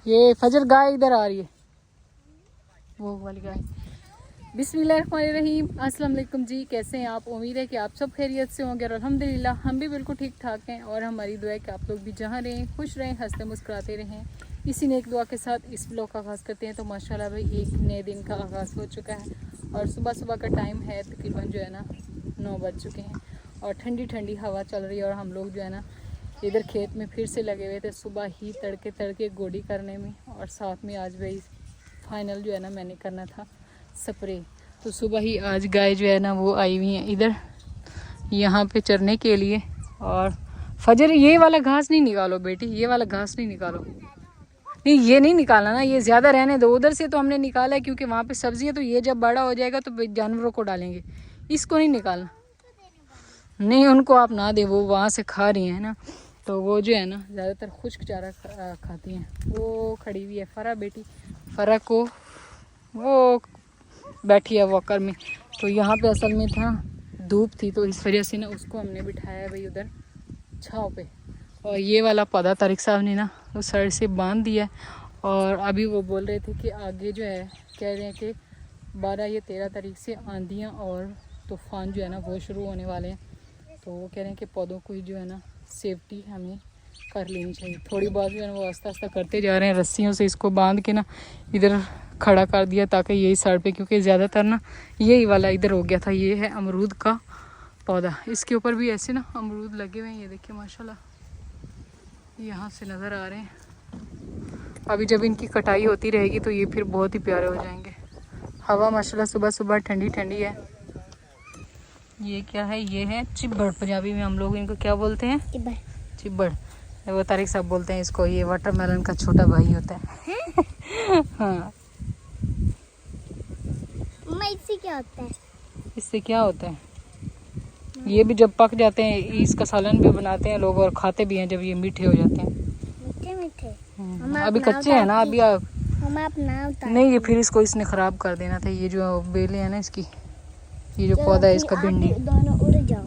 ये फजर गाय इधर आ रही है, वो वाली गाय। बिस्मिल्लाहिर्रहमानिर्रहीम, अस्सलाम वालेकुम जी। कैसे हैं आप? उम्मीद है कि आप सब खैरियत से होंगे और अल्हम्दुलिल्लाह हम भी बिल्कुल ठीक ठाक हैं। और हमारी दुआ है कि आप लोग भी जहाँ रहें खुश रहें, हंसते मुस्कुराते रहें। इसी नेक दुआ के साथ इस ब्लॉग का आगाज़ करते हैं। तो माशाल्लाह भाई एक नए दिन का आगाज़ हो चुका है और सुबह सुबह का टाइम है, तकरीबन जो है ना 9 बज चुके हैं और ठंडी ठंडी हवा चल रही है। और हम लोग जो है ना इधर खेत में फिर से लगे हुए थे सुबह ही तड़के तड़के गोडी करने में। और साथ में आज भाई फाइनल जो है ना मैंने करना था स्प्रे। तो सुबह ही आज गाय जो है ना वो आई हुई है इधर यहाँ पे चरने के लिए। और फजर ये वाला घास नहीं निकालो बेटी, ये वाला घास नहीं निकालो। नहीं ये नहीं निकालना ना, ये ज़्यादा रहने दो। उधर से तो हमने निकाला है क्योंकि वहाँ पे सब्जी है, तो ये जब बड़ा हो जाएगा तो जानवरों को डालेंगे, इसको नहीं निकालना। नहीं उनको आप ना दे, वो वहाँ से खा रही हैं ना, तो वो जो है ना ज़्यादातर खुश्क चारा खाती हैं। वो खड़ी हुई है फरा बेटी, फरा को वो बैठी है वॉकर में। तो यहाँ पे असल में था धूप थी, तो इस वजह से ना उसको हमने बिठाया भाई उधर छाँव पे। और ये वाला पौधा तारिक साहब ने ना उस साइड से बांध दिया है। और अभी वो बोल रहे थे कि आगे जो है कह रहे हैं कि 12 या 13 तारीख से आंधियाँ और तूफ़ान जो है ना वो शुरू होने वाले हैं। तो वो कह रहे हैं कि पौधों को जो है ना सेफ्टी हमें कर लेनी चाहिए। थोड़ी बहुत जो है ना वो आस्ता आस्ता करते जा रहे हैं, रस्सियों से इसको बांध के ना इधर खड़ा कर दिया ताकि यही साइड पे, क्योंकि ज़्यादातर ना यही वाला इधर हो गया था। ये है अमरूद का पौधा, इसके ऊपर भी ऐसे ना अमरूद लगे हुए हैं, ये देखिए माशाल्लाह यहाँ से नज़र आ रहे हैं। अभी जब इनकी कटाई होती रहेगी तो ये फिर बहुत ही प्यारे हो जाएंगे। हवा माशाल्लाह सुबह सुबह ठंडी ठंडी है। ये क्या है? ये है चिब्बड़, पंजाबी में हम लोग इनको क्या बोलते हैं? चिब्बड़। चिब्बड़ वो तारिक साहब बोलते हैं इसको, ये वाटरमेलन का छोटा भाई होता है। हाँ इससे क्या होता है? इससे क्या होता है? ये भी जब पक जाते हैं इसका सालन भी बनाते हैं लोग और खाते भी हैं जब ये मीठे हो जाते हैं। मीठे मीठे। अभी कच्चे हैं ना, अभी आप नहीं, ये फिर इसको इसने ख़राब कर देना था। ये जो बेलें हैं ना इसकी, ये जो पौधा है इसका भिंडी, दोनों उड़ जाओ।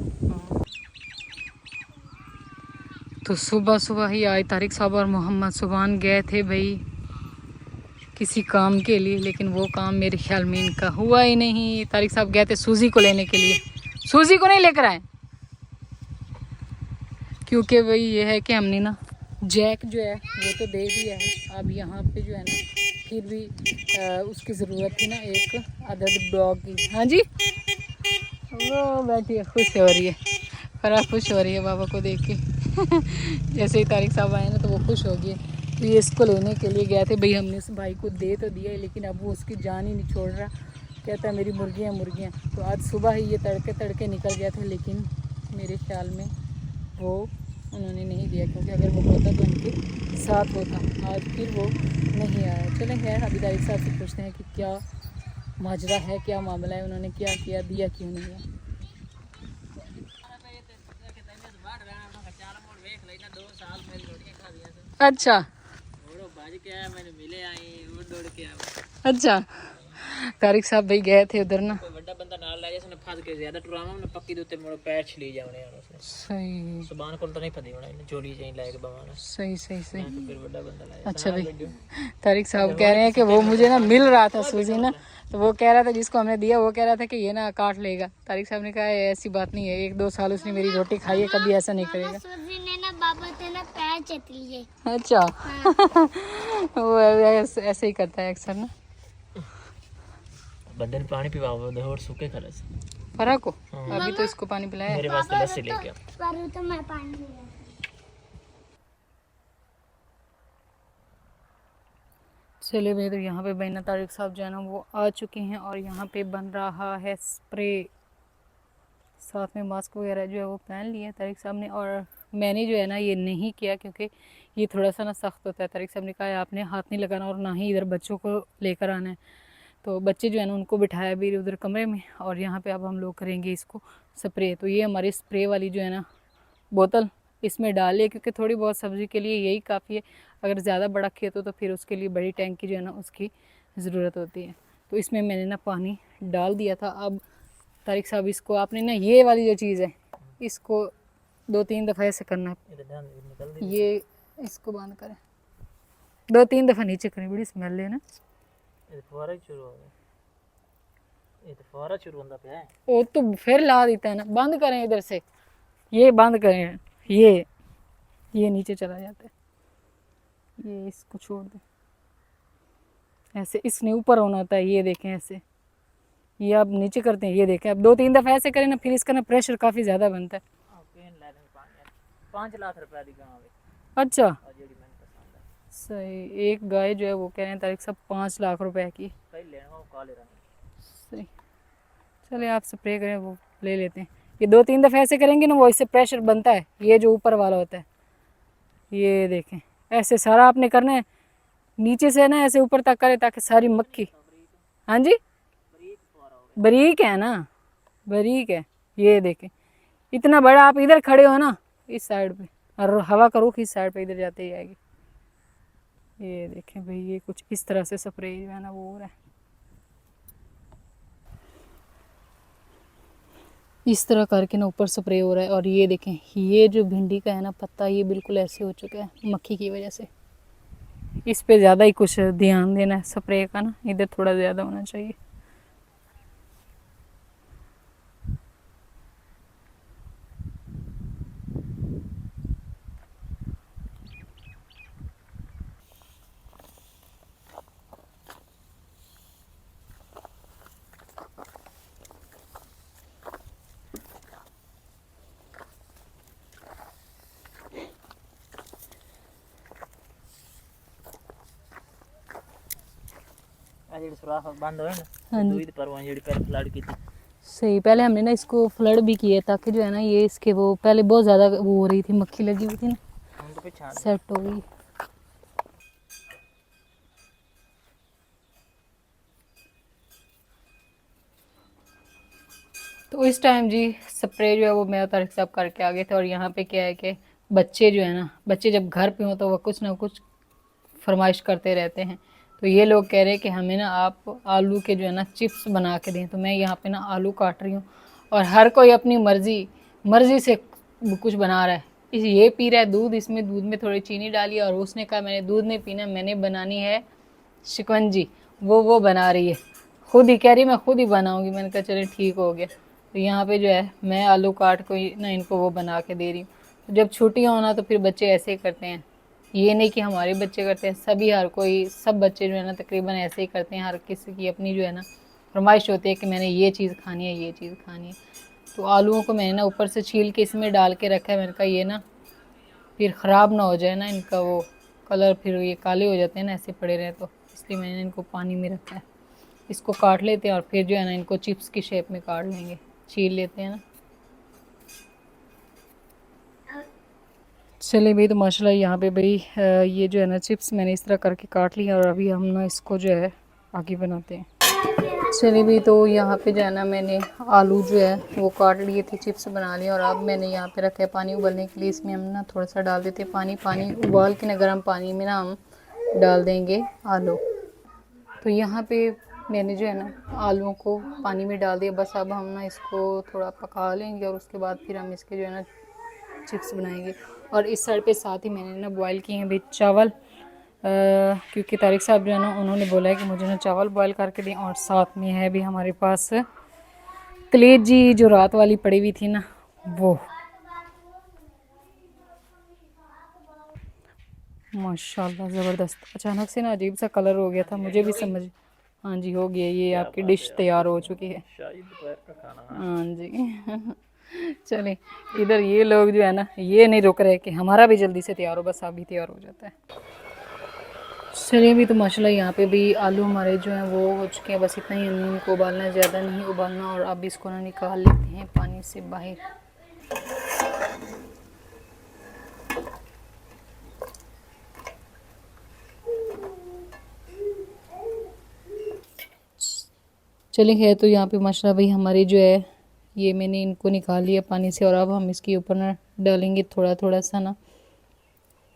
तो सुबह सुबह ही आज तारिक साहब और मोहम्मद सुभान गए थे भाई किसी काम के लिए, लेकिन वो काम मेरे ख्याल में इनका हुआ ही नहीं। तारिक साहब गए थे सूजी को लेने के लिए, सूजी को नहीं लेकर आए क्योंकि भाई ये है कि हमने ना जैक जो है वो तो दे दिया है। अब यहाँ पे जो है ना फिर भी उसकी ज़रूरत थी ना एक अदद डॉग की। हाँ जी, वो बैठी है, खुश हो रही है, फरा खुश हो रही है बाबा को देख के। जैसे ही तारिक साहब आए ना तो वो खुश हो गए। तो ये इसको लेने के लिए गए थे भाई, हमने उस भाई को दे तो दिया है लेकिन अब वो उसकी जान ही नहीं छोड़ रहा, कहता है मेरी मुर्गियाँ मुर्गियाँ। तो आज सुबह ही ये तड़के तड़के निकल गया था, लेकिन मेरे ख्याल में वो उन्होंने नहीं दिया, क्योंकि अगर वो होता तो उनके साथ होता। आज फिर वो नहीं आया। चलें खैर, अभी तारिक साहब से पूछते हैं कि क्या माजरा है, क्या मामला है, उन्होंने क्या किया, दिया क्यों नहीं है। अच्छा अच्छा, तारिक साहब भाई गए थे उधर ना, सही सही सही सही। अच्छा भाई, तारिक साहब कह रहे हैं कि वो मुझे ना मिल रहा था सूजी ना, तो वो कह रहा था जिसको हमने दिया वो कह रहा था कि ये ना काट लेगा। तारिक साहब ने कहा ऐसी बात नहीं है, 1-2 साल उसने मेरी रोटी खाई है, कभी ऐसा नहीं करेगा। पैर चट लिए। अच्छा। हाँ। वो ऐसे ही करता है अक्सर ना। बंदे ने पानी पिवाओ दे और सूखे खरस फरा को। अभी तो इसको पानी पिलाया मेरे वास्ते लस्सी लेके पर तो मैं पानी चले भाई। तो यहाँ पे बहना तारिक साहब जो है ना वो आ चुके हैं और यहाँ पे बन रहा है स्प्रे। साथ में मास्क वगैरह जो है वो पहन लिया तारिक साहब ने, और मैंने जो है ना ये नहीं किया क्योंकि ये थोड़ा सा ना सख्त होता है। तारिक साहब ने कहा है आपने हाथ नहीं लगाना और ना ही इधर बच्चों को लेकर आना है। तो बच्चे जो है ना उनको बिठाया भी उधर कमरे में, और यहाँ पे अब हम लोग करेंगे इसको स्प्रे। तो ये हमारी स्प्रे वाली जो है ना बोतल, इसमें डालिए क्योंकि थोड़ी बहुत सब्ज़ी के लिए यही काफ़ी है। अगर ज़्यादा बड़ा खेत हो तो फिर उसके लिए बड़ी टैंकी जो है ना उसकी ज़रूरत होती है। तो इसमें मैंने ना पानी डाल दिया था। अब तारिक साहब इसको आपने ना ये वाली जो चीज़ है इसको 2-3 दफ़ा ऐसे करना है, ये इसको बंद करें। 2-3 दफ़ा नीचे करें, बड़ी स्मेल है ना। ये फुहारा ही शुरू हो गया, ये तो फुहारा शुरू होता पे है। वो तो फिर ला देता है ना। बंद करें इधर से, ये बंद करें, ये नीचे चला जाता है। ये इसको छोड़ दें, ऐसे इसने ऊपर होना होता है। ये देखें ऐसे, ये आप नीचे करते हैं, ये देखें। अब 2-3 दफ़ा ऐसे करें ना, फिर इसका ना प्रेशर काफ़ी ज़्यादा बनता है। 5 लाख रुपए दी गाँव अच्छा और जेडी मैंने पसंद है सही। एक गाय जो है वो कह रहे हैं तारिक साहब 5 लाख रुपए की। कई लेने वो काले रंग सही, चले आप स्प्रे करें, वो ले लेते हैं। ये 2-3 दफ़े ऐसे करेंगे ना, वो इससे प्रेशर बनता है, ये जो ऊपर वाला होता है। ये देखें, ऐसे सारा आपने करना है, नीचे से ना ऐसे ऊपर तक करें ताकि सारी मक्खी। हाँ जी, बारीक है ना, बारीक है। ये देखें, इतना बड़ा आप इधर खड़े हो ना इस साइड पे, और हवा का रुख इस साइड पे इधर जाते ही आएगी। ये देखें भाई, ये कुछ इस तरह से स्प्रे जो है ना वो हो रहा है, इस तरह करके ना ऊपर स्प्रे हो रहा है। और ये देखें, ये जो भिंडी का है ना पत्ता, ये बिल्कुल ऐसे हो चुका है मक्खी की वजह से। इस पे ज़्यादा ही कुछ ध्यान देना है स्प्रे का ना, इधर थोड़ा ज़्यादा होना चाहिए। जेडी सुराख बंद होए हाँ ना जी। दूध पर वो जेडी पहले फ्लड की थी सही, पहले हमने ना इसको फ्लड भी किया ताकि जो है ना ये इसके वो पहले बहुत ज़्यादा वो हो रही थी, मक्खी लगी हुई थी ना, हम तो पहचान सेट हो गई। तो इस टाइम जी स्प्रे जो है वो मैं तारिक साहब करके आ गए थे। और यहाँ पे क्या है कि बच्चे जो है ना, बच्चे जब घर पे हों तो वह कुछ ना कुछ फरमाइश करते रहते हैं। तो ये लोग कह रहे हैं कि हमें ना आप आलू के जो है ना चिप्स बना के दें। तो मैं यहाँ पे ना आलू काट रही हूँ, और हर कोई अपनी मर्जी से कुछ बना रहा है। ये पी रहा है दूध, इसमें दूध में थोड़ी चीनी डाली, और उसने कहा मैंने दूध नहीं पीना, मैंने बनानी है शिकंजी। वो बना रही है, खुद ही कह रही मैं खुद ही बनाऊंगी। मैंने कहा चले ठीक हो गया। तो यहाँ पे जो है मैं आलू काट को ना इनको वो बना के दे रही हूँ। तो जब छुट्टियाँ होना तो फिर बच्चे ऐसे ही करते हैं। ये नहीं कि हमारे बच्चे करते हैं, सभी हर कोई सब बच्चे जो है ना तकरीबन ऐसे ही करते हैं। हर किसी की अपनी जो है ना फरमाइश होती है कि मैंने ये चीज़ खानी है, ये चीज़ खानी है। तो आलूओं को मैंने ना ऊपर से छील के इसमें डाल के रखा है। मैंने कहा ये ना फिर ख़राब ना हो जाए ना, इनका वो कलर फिर ये काले हो जाते हैं ना ऐसे पड़े रहे, तो इसलिए मैंने इनको पानी में रखा है। इसको काट लेते हैं और फिर जो है ना इनको चिप्स की शेप में काट लेंगे, छील लेते हैं ना। चलिए भाई, तो माशाल्लाह यहाँ पे भाई ये जो है ना चिप्स मैंने इस तरह करके काट लिया, और अभी हम ना इसको जो है आगे बनाते हैं। चलिए भाई, तो यहाँ पे जो है ना मैंने आलू जो है वो काट लिए थे, चिप्स बना लिए, और अब मैंने यहाँ पे रखा है पानी उबलने के लिए। इसमें हम ना थोड़ा सा डाल देते हैं पानी उबाल के ना गर्म पानी में ना हम डाल देंगे आलू। तो यहाँ पे मैंने जो है ना आलूओं को पानी में डाल दिया। बस अब हम ना इसको थोड़ा पका लेंगे, और उसके बाद फिर हम इसके जो है ना चिप्स बनाएंगे। और इस साइड पे साथ ही मैंने ना बॉईल किए हैं भाई चावल, क्योंकि तारिक साहब जो है ना उन्होंने बोला है कि मुझे ना चावल बॉईल करके दें। और साथ में है भी हमारे पास कलेजी जो रात वाली पड़ी हुई थी ना, वो माशाल्लाह ज़बरदस्त। अचानक से ना अजीब सा कलर हो गया था, मुझे भी समझ। हाँ जी हो गया, ये आपकी डिश तैयार हो चुकी है। शाही दोपहर का खाना हाँ जी चले, इधर ये लोग जो है ना ये नहीं रुक रहे कि हमारा भी जल्दी से तैयार हो, बस अभी तैयार हो जाता है। चलिए अभी तो माशाल्लाह यहाँ पे भी आलू हमारे जो हैं वो हो चुके हैं। बस इतना ही हमने इनको उबालना है, ज़्यादा नहीं उबालना। और अब इसको ना निकाल लेते हैं पानी से बाहर। चलिए खैर, तो यहाँ पे माशाल्लाह भाई हमारी जो है ये मैंने इनको निकाल लिया पानी से। और अब हम इसके ऊपर ना डालेंगे थोड़ा थोड़ा सा ना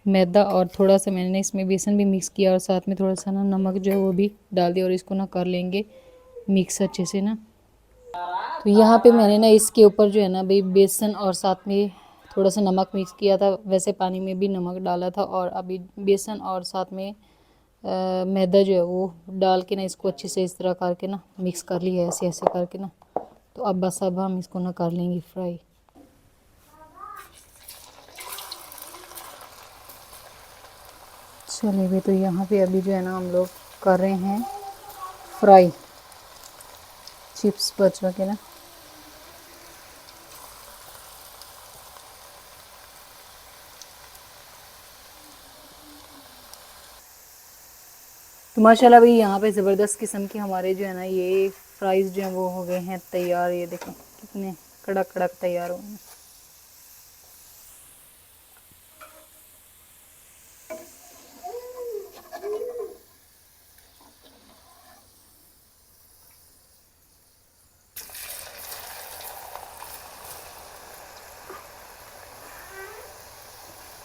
मैदा, और थोड़ा सा मैंने ना इसमें बेसन भी मिक्स किया, और साथ में थोड़ा सा ना नमक जो है वो भी डाल दिया। और इसको ना कर लेंगे मिक्स अच्छे से ना। तो यहाँ पे मैंने ना इसके ऊपर जो है ना भाई बेसन और साथ में थोड़ा सा नमक मिक्स किया था। वैसे पानी में भी नमक डाला था, और अभी बेसन और साथ में मैदा जो है वो डाल के ना इसको अच्छे से इस तरह करके ना मिक्स कर लिया ऐसे ऐसे करके ना। तो अब बस अब हम इसको ना कर लेंगे फ्राई। चलिए भाई, तो यहाँ पे अभी जो है ना हम लोग कर रहे हैं फ्राई चिप्स बच्चों के ना। तो माशाल्लाह भाई यहाँ पे ज़बरदस्त किस्म के हमारे जो है ना ये फ्राइज़ जो हैं वो हो गए हैं तैयार। ये देखें कितने कड़क कड़क तैयार हो गए हैं।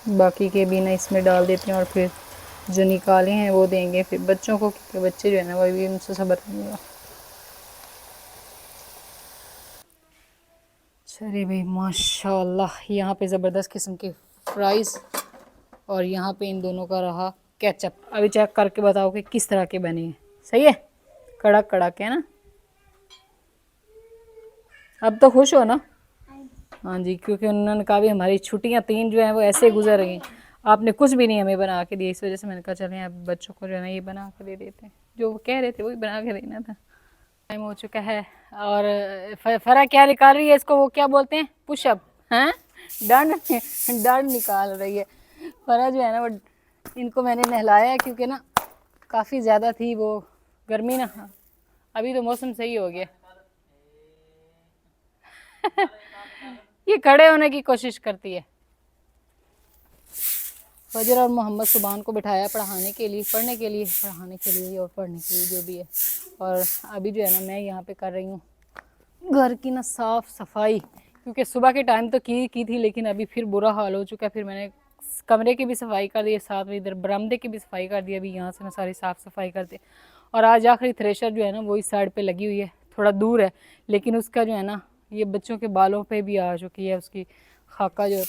बाकी के भी ना इसमें डाल देते हैं और फिर जो निकाले हैं वो देंगे फिर बच्चों को, क्योंकि बच्चे जो है ना वो भी उनसे सब्र नहीं होगा। चलिए भाई माशाल्लाह, यहाँ पे ज़बरदस्त किस्म के फ्राइज़ और यहाँ पे इन दोनों का रहा केचप। अभी चेक करके बताओ कि किस तरह के बने हैं। सही है, कड़क कड़क है ना। अब तो खुश हो ना? हाँ जी, क्योंकि उन्होंने कहा भी हमारी छुट्टियाँ 3 जो हैं वो ऐसे गुजर रही हैं, आपने कुछ भी नहीं हमें बना के दिया। इस वजह से मैंने कहा चलें अब बच्चों को जो है ना ये बना के दे देते हैं, जो वो कह रहे थे वही बना के देना था। टाइम हो चुका है और फरा क्या निकाल रही है इसको, वो क्या बोलते हैं, पुशअप, हैं डंड डंड निकाल रही है फरा जो है ना वो। इनको मैंने नहलाया है क्योंकि ना काफ़ी ज़्यादा थी वो गर्मी ना। अभी तो मौसम सही हो गया ये खड़े होने की कोशिश करती है। फजर और मोहम्मद सुबान को बिठाया पढ़ाने के लिए, पढ़ने के लिए, पढ़ाने के लिए और पढ़ने के लिए जो भी है। और अभी जो है ना मैं यहाँ पे कर रही हूँ घर की ना साफ़ सफाई, क्योंकि सुबह के टाइम तो की थी लेकिन अभी फिर बुरा हाल हो चुका है। फिर मैंने कमरे की भी सफाई कर दी, साथ में इधर बरामदे की भी सफाई कर दी। अभी यहाँ से मैं सारी साफ़ सफाई करते और आज आखिरी थ्रेशर जो है ना वो इस साइड पे लगी हुई है, थोड़ा दूर है लेकिन उसका जो है ना ये बच्चों के बालों पे भी आ चुकी है उसकी खाका। जो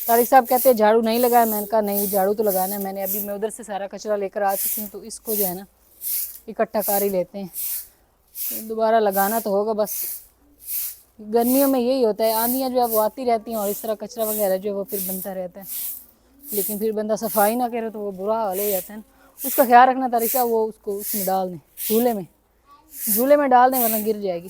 तारिक साहब कहते हैं झाड़ू नहीं लगाया, मैंने कहा नहीं झाड़ू तो लगाना है। मैंने अभी मैं उधर से सारा कचरा लेकर आ चुकी हूँ, तो इसको जो है ना इकट्ठा कर ही लेते हैं, दोबारा लगाना तो होगा। बस गर्मियों में यही होता है, आंधियाँ जो है वो आती रहती हैं और इस तरह कचरा वगैरह जो है वो फिर बनता रहता है। लेकिन फिर बंदा सफाई ना करे तो वो बुरा हाल हो जाता है ना। उसका ख्याल रखना तारिक साहब, वो उसको उसमें डाल दें, झूले में डाल दें वरना गिर जाएगी।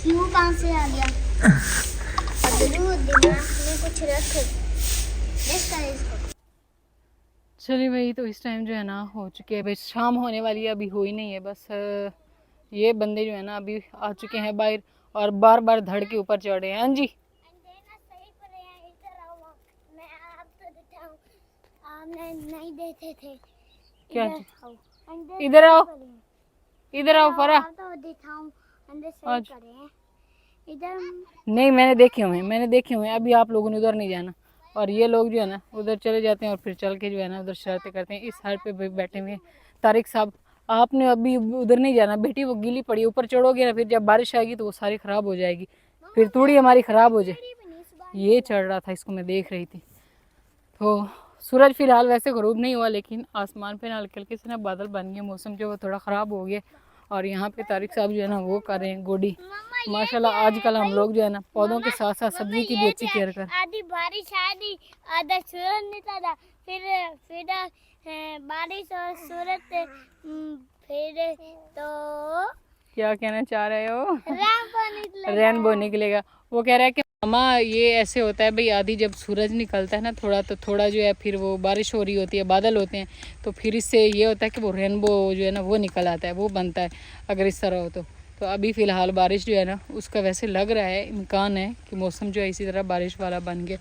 क्यों कहाँ से आ गया? दिमाग में कुछ रख इसको। चलिए भाई, तो इस टाइम जो है ना हो चुके हैं भाई, शाम होने वाली है, अभी हो ही नहीं है। बस ये बंदे जो है ना अभी आ चुके हैं बाहर और बार बार धड़ के ऊपर चढ़ रहे हैं। हाँ जी, नहीं देते थे। क्या इधर आओ, इधर आओ फरा। तो दिखाऊं अंदर से करें इधर। नहीं मैंने देखे हुए अभी आप लोगों ने उधर नहीं जाना। और ये लोग जो है ना उधर चले जाते हैं और फिर चल के जो है ना उधर शरारतें करते हैं। इस साइड पे बैठे हुए तारिक साहब, आपने अभी उधर नहीं जाना बेटी, वो गीली पड़ी, ऊपर चढ़ोगे ना फिर जब बारिश आएगी तो वो सारी ख़राब हो जाएगी, फिर थोड़ी हमारी ख़राब हो जाए। ये चढ़ रहा था, इसको मैं देख रही थी। तो सूरज फिलहाल वैसे ग़रूब नहीं हुआ लेकिन आसमान पे ना हल्के हल्के से ना बादल बन गए, मौसम जो वो थोड़ा ख़राब हो गया। और यहाँ पे तारिक साहब जो है ना वो कर रहे हैं गोडी। माशाल्लाह आजकल हम लोग जो है ना पौधों के साथ साथ सब्जी की भी अच्छी केयर कर। आधी बारिश आधी आधा सूरज निकला, फिर बारिश और सूरज, फिर तो क्या कहना चाह रहे हो? रेनबो निकलेगा। वो कह रहा है कि मामा ये ऐसे होता है भाई, आधी जब सूरज निकलता है ना थोड़ा तो थोड़ा जो है फिर वो बारिश हो रही होती है, बादल होते हैं, तो फिर इससे ये होता है कि वो रेनबो जो है ना वो निकल आता है, वो बनता है अगर इस तरह हो तो अभी फ़िलहाल बारिश जो है ना उसका वैसे लग रहा है, इम्कान है कि मौसम जो है इसी तरह बारिश वाला बन गया।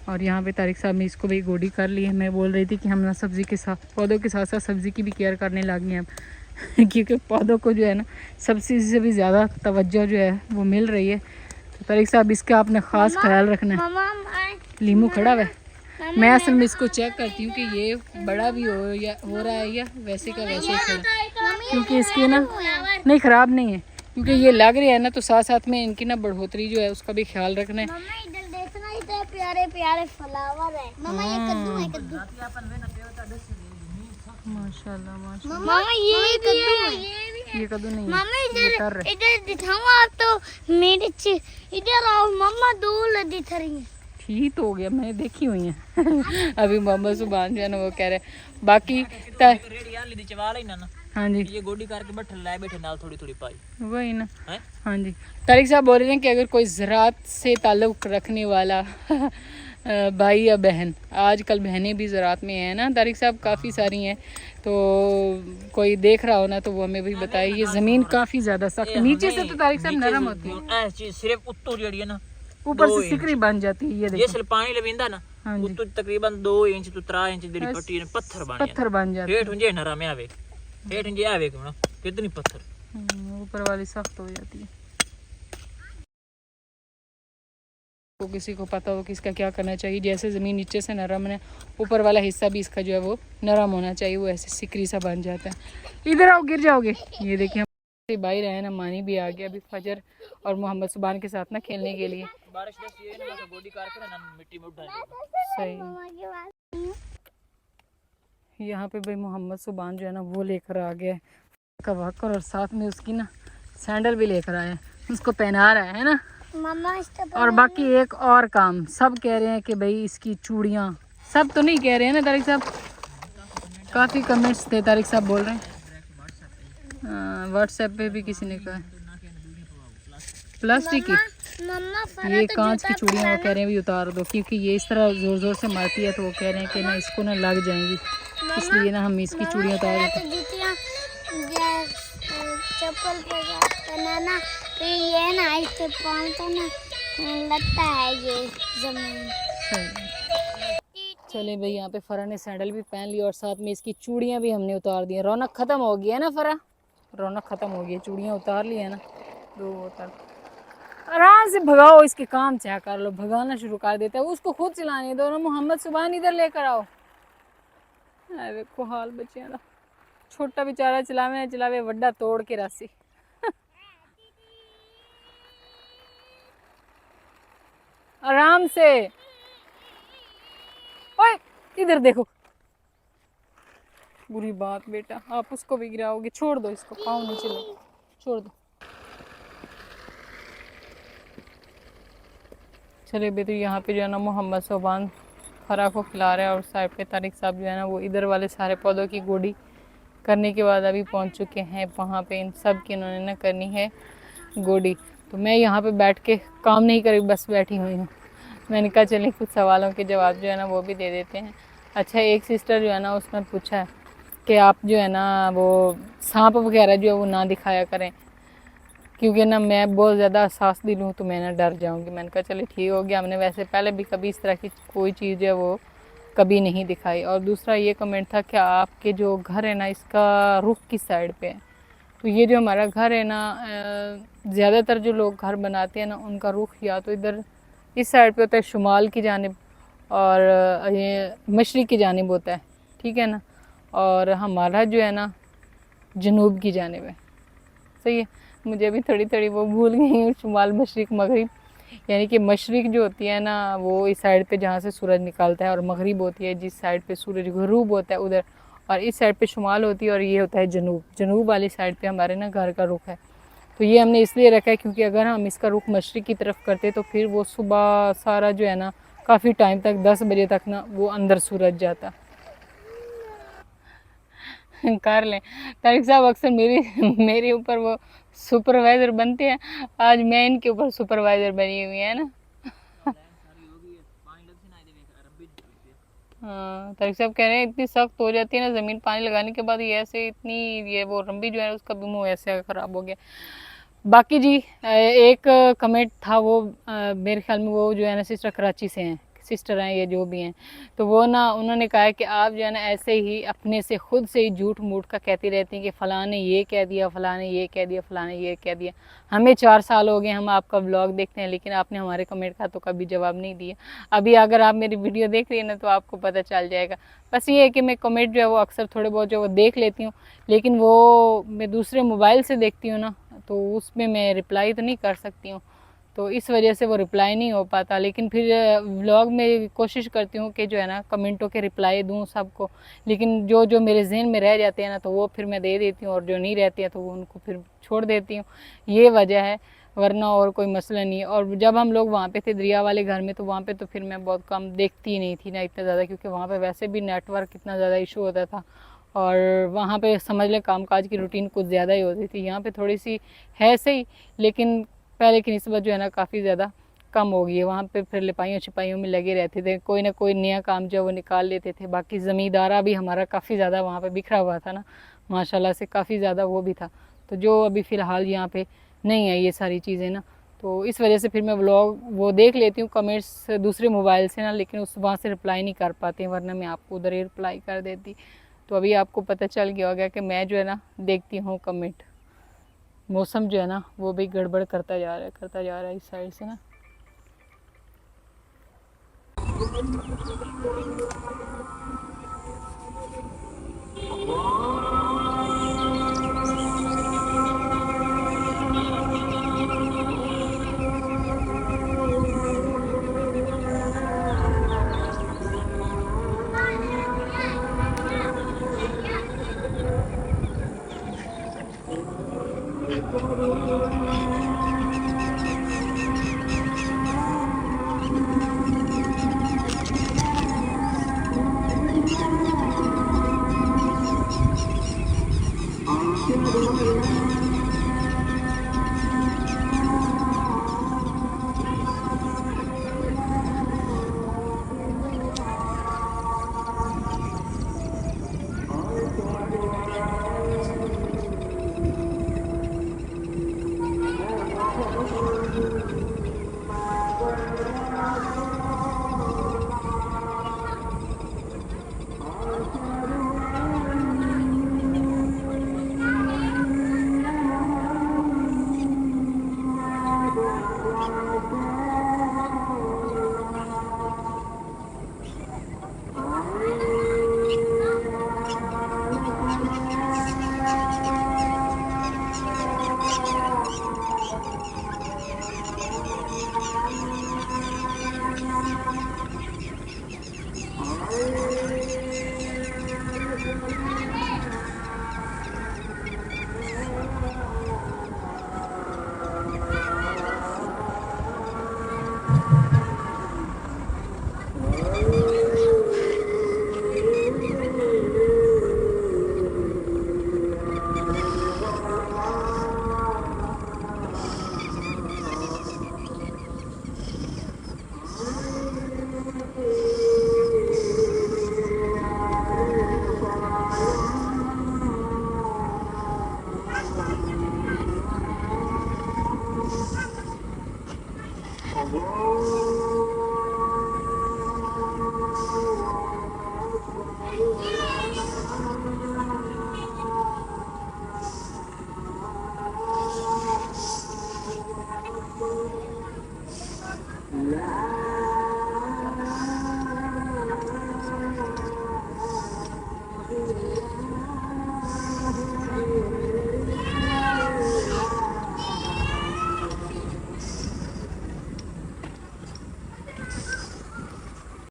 और यहाँ पे तारिक साहब ने इसको भी गोडी कर ली है। मैं बोल रही थी कि हम ना सब्ज़ी के साथ पौधों के साथ साथ सब्ज़ी की भी केयर करने लगे हैं अब क्योंकि पौधों को जो है ना सब्ज़ी से भी ज़्यादा तवज्जो जो है वो मिल रही है। तो तारिक साहब इसका आपने ख़ास ख्याल रखना है। लीमू खड़ा हुआ है, मैं असल में इसको चेक करती हूँ कि ये बड़ा भी हो रहा है या वैसे का वैसे ही खड़ा, क्योंकि इसकी ना नहीं ख़राब नहीं है, क्योंकि ये लग रहा है ना, तो साथ साथ में इनकी ना बढ़ोतरी जो है उसका भी ख्याल रखना है। मम्मा इधर देखना, इधर प्यारे प्यारे फ्लावर है। मम्मा ये कद्दू है, कद्दू। माशाल्लाह माशाल्लाह। मम्मा ये कद्दू है, ये कद्दू नहीं है, मम्मा ये तर है। इधर दिखाऊं आप तो मिर्च, इधर आओ मम्मा, दूर दिख रही है। ठीक तो हो गया, मैंने देखी हुई है। अभी मोहम्मद सुभान जो है ना वो कह रहे बाकी हाँ जी ये गोडी करके बैठे नाल थोड़ी थोड़ी पाई वही ना। है। हाँ जी, तारिक साहब बोल रहे हैं कि अगर कोई ज़राअत से ताल्लुक़ रखने वाला भाई या बहन, आजकल बहनें भी ज़राअत में हैं ना तारिक साहब, काफ़ी सारी हैं, तो कोई देख रहा हो ना तो वो हमें भी बताइए। ये ज़मीन काफ़ी ज़्यादा सख्त, नीचे से तो तारिक साहब नरम होती है, चीज सिर्फ उत्तों जड़ी है ना, ऊपर से सिकरी बन जाती है। ये ये देखो सिर्फ पानी लविंदा ना, हाँ जी, उत्तों तकरीबन 2 इंच तो 3 इंच दी पट्टी ने पत्थर बन पत्थर बन जाते हैं। हेठ हुंजे नरम आवे, हेठ हुंजे आवे क्यों ना कितनी पत्थर। ऊपर वाली सख्त हो जाती है। तो किसी को पता हो कि इसका क्या करना चाहिए, जैसे ज़मीन नीचे से नरम है, ऊपर वाला हिस्सा भी इसका जो है वो नरम होना चाहिए, वो ऐसे सिकरी सा बन जाता है। इधर आओ, गिर जाओगे। ये देखिए हमारे भाई रहे ना, मानी भी आ गया अभी फजर और मोहम्मद सुभान के साथ ना खेलने के लिए। बारिश दस ये ना गोडी करके ना मिट्टी में उठा सही। यहाँ पे भाई मोहम्मद सुभान जो है ना वो लेकर आ गया कवाकर, और साथ में उसकी ना सैंडल भी लेकर आया, उसको पहना रहा है ना। मम्मा और बाकी एक और काम, सब कह रहे हैं कि भाई इसकी चूड़ियाँ, सब तो नहीं कह रहे हैं ना तारिक साहब, काफ़ी कमेंट्स थे, तारिक साहब बोल रहे हैं। व्हाट्सएप पे भी किसी ने कहा प्लास्टिक की, मम्मा ये कांच की चूड़ियाँ वो कह रहे हैं भी उतार दो, क्योंकि ये इस तरह ज़ोर ज़ोर से मारती है, तो वो कह रहे हैं कि ना इसको ना लग जाएंगी, इसलिए ना हम इसकी चूड़ियाँ उतार देते हैं। चप्पल पहनाना, फिर ये ना इसके पाँव तो ना लगता है ये जमीन। चले भाई, यहाँ पे फरा ने सैंडल भी पहन ली और साथ में इसकी चूड़ियाँ भी हमने उतार दी हैं। रौनक ख़त्म हो गई है ना फरा, रौनक ख़त्म हो गई है, चूड़ियाँ उतार ली है ना, दो उतार। आराम से भगाओ, इसके काम चाह कर लो, भगाना शुरू कर देता है, उसको खुद चलाने दो ना। मोहम्मद सुभान इधर लेकर आओ। देखो हाल बच्चियां दा, छोटा बेचारा चलावे ना चलावे, वड्डा तोड़ के रासी। आराम से। ओए इधर देखो, बुरी बात बेटा, आप उसको भी गिराओगे, छोड़ दो इसको, पाँव नीचे लो, छोड़ दो। चले बेटे, यहाँ पे जो है ना मोहम्मद सुभान फरा को खिला रहे हैं, और साइड पे तारिक साहब जो है ना वो इधर वाले सारे पौधों की गोडी करने के बाद अभी पहुँच चुके हैं वहाँ पे। इन सब की इन्होंने ना करनी है गोडी, तो मैं यहाँ पे बैठ के काम नहीं करी, बस बैठी हुई हूँ। मैंने कहा चलिए कुछ सवालों के जवाब जो है ना वो भी दे देते हैं। अच्छा, एक सिस्टर जो है ना उसने पूछा है कि आप जो है ना वो सांप वगैरह जो है वो ना दिखाया करें, क्योंकि ना मैं बहुत ज़्यादा सास दिल हूँ, तो मैं ना डर जाऊँगी। मैंने कहा चलिए ठीक हो गया, हमने वैसे पहले भी कभी इस तरह की कोई चीज़ है वो कभी नहीं दिखाई। और दूसरा ये कमेंट था कि आपके जो घर है ना इसका रुख किस साइड पे है, तो ये जो हमारा घर है ना, ज़्यादातर जो लोग घर बनाते हैं ना उनका रुख या तो इधर इस साइड पे होता है शुमाल की जानिब, और ये मशरिक़ की जानिब होता है, ठीक है ना, और हमारा जो है ना जनूब की जानिब है। सही है, मुझे अभी थोड़ी थोड़ी वो भूल गई हूँ, शुमाल मशरिक़ मगरिब, यानी कि मशरिक़ जो होती है ना वो इस साइड पे जहाँ से सूरज निकलता है, और मगरिब होती है जिस साइड पे सूरज ग़ुरूब होता है उधर, और इस साइड पे शुमाल होती है, और ये होता है जनूब। जनूब वाली साइड पे हमारे ना घर का रुख है, तो ये हमने इसलिए रखा है क्योंकि अगर हम इसका रुख मशरिक़ की तरफ करते तो फिर वो सुबह सारा जो है ना काफ़ी टाइम तक 10 बजे तक ना वो अंदर सूरज जाता। कर लें तारिक साहब, अक्सर मेरे ऊपर वो सुपरवाइज़र बनते हैं, आज मैं इनके ऊपर सुपरवाइज़र बनी हुई है ना। हाँ, तारिक साहब कह रहे हैं इतनी सख्त हो जाती है ना ज़मीन पानी लगाने के बाद, ये ऐसे इतनी ये वो रंबी जो है उसका भी मुँह ऐसे ख़राब हो गया। बाकी जी एक कमेंट था वो मेरे ख्याल में वो जो है ना सिस्टर कराची से हैं, सिस्टर हैं, ये जो भी हैं, तो वो ना उन्होंने कहा है कि आप जो है ना ऐसे ही अपने से खुद से ही झूठ मूठ का कहती रहती हैं कि फ़लाँ ने ये कह दिया, फ़लाँ ने ये कह दिया, फ़लाँ ने ये कह दिया। हमें 4 साल हो गए हम आपका ब्लॉग देखते हैं, लेकिन आपने हमारे कमेंट का तो कभी जवाब नहीं दिया। अभी अगर आप मेरी वीडियो देख रही है ना तो आपको पता चल जाएगा। बस ये है कि मैं कमेंट जो है वो अक्सर थोड़े बहुत जो वो देख लेती हूँ, लेकिन वो मैं दूसरे मोबाइल से देखती हूँ ना, तो उसमें मैं रिप्लाई तो नहीं कर सकती हूँ, तो इस वजह से वो रिप्लाई नहीं हो पाता। लेकिन फिर व्लॉग में कोशिश करती हूँ कि जो है ना कमेंटों के रिप्लाई दूँ सबको, लेकिन जो जो मेरे जहन में रह जाते हैं ना तो वो फिर मैं दे देती हूँ, और जो नहीं रहती है तो वो उनको फिर छोड़ देती हूँ। ये वजह है, वरना और कोई मसला नहीं है। और जब हम लोग वहाँ पे थे दरिया वाले घर में, तो वहाँ पे तो फिर मैं बहुत कम देखती ही नहीं थी ना इतना ज़्यादा, क्योंकि वहाँ पे वैसे भी नेटवर्क इतना ज़्यादा इशू होता था, और वहाँ पे समझ लें कामकाज की रूटीन कुछ ज़्यादा ही होती थी। यहाँ पे थोड़ी सी है सही, लेकिन पहले की निस्बत जो है ना काफ़ी ज़्यादा कम हो गई है। वहाँ पे फिर लिपाइयों छिपाइयों में लगे रहते थे, कोई ना कोई नया काम जो वो निकाल लेते थे। बाकी ज़मींदारा भी हमारा काफ़ी ज़्यादा वहाँ पे बिखरा हुआ था ना, माशाल्लाह से काफ़ी ज़्यादा वो भी था। तो जो अभी फ़िलहाल यहाँ पे नहीं है ये सारी चीज़ें ना, तो इस वजह से फिर मैं व्लॉग वो देख लेती हूँ कमेंट्स दूसरे मोबाइल से ना, लेकिन उस वहाँ से रिप्लाई नहीं कर पाती, वरना मैं आपको उधर ही रिप्लाई कर देती। तो अभी आपको पता चल गया होगा कि मैं जो है ना देखती हूँ कमेंट। मौसम जो है ना वो भी गड़बड़ करता जा रहा है इस साइड से ना। La